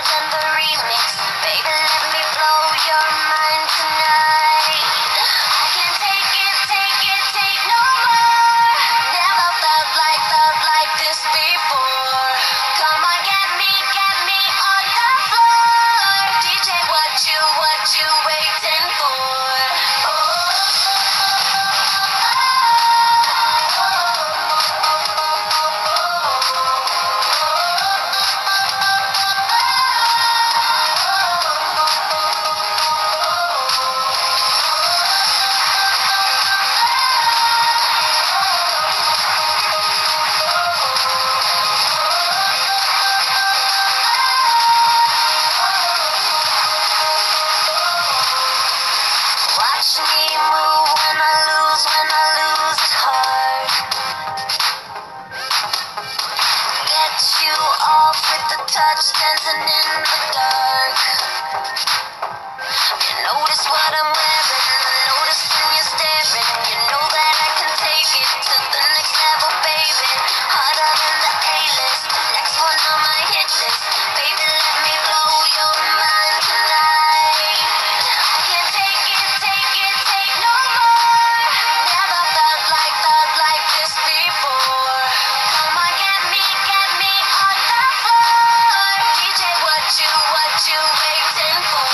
and the remix. Baby, let me blow your mind tonight. I can't take no more. Never felt like this before. Come on, get me on the floor. DJ, what you waiting for? Watch me move when I lose it hard. Get you off with the touch, dancing in the dark. You notice what I'm wearing, notice when you're staring. You know that I can take it to the next level, baby. Harder than the A-list, the next one on my hit list. Baby, let me blow your mind tonight. I can't take no more. Never felt like this before. Come on, get me on the floor. DJ, what you waiting for?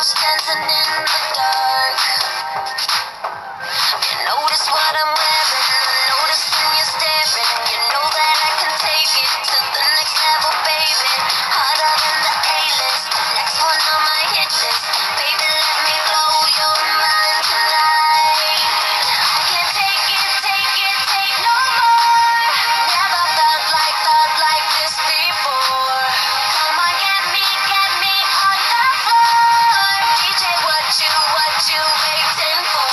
touch, dancing in the dark. You notice what I'm wearing, I notice when you're staring. You know that I can take it to the next level, baby. Harder than the A-list, next one on my hit list. Baby, let me blow your mind tonight. I can't take it, take no more. Never felt like this before. Come on, get me on the floor. DJ, what you waiting for?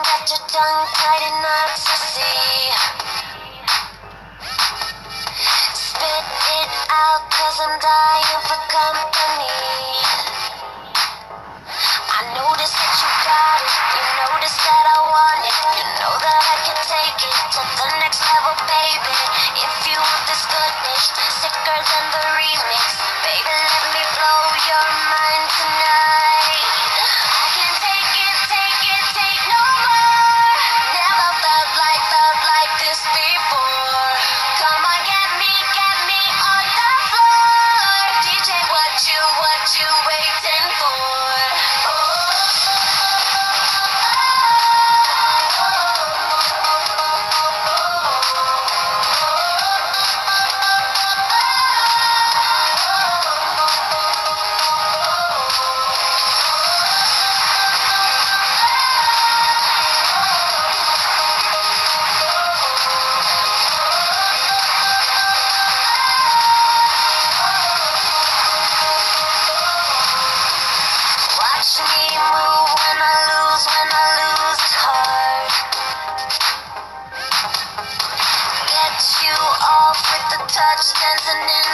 Got your tongue tied in ecstasy. Spit it out, cause I'm dying for company. I notice that you got it, you notice that I want it. You know that I can take it to the next level, baby. If you want this goodness, sicker than the remix. Baby, let me blow your mind tonight. I can't take it, take no more. Never felt like this before. Come on, get me on the floor. DJ, what you waiting for? Watch me move when I lose it hard. Get you off with the touch, dancing in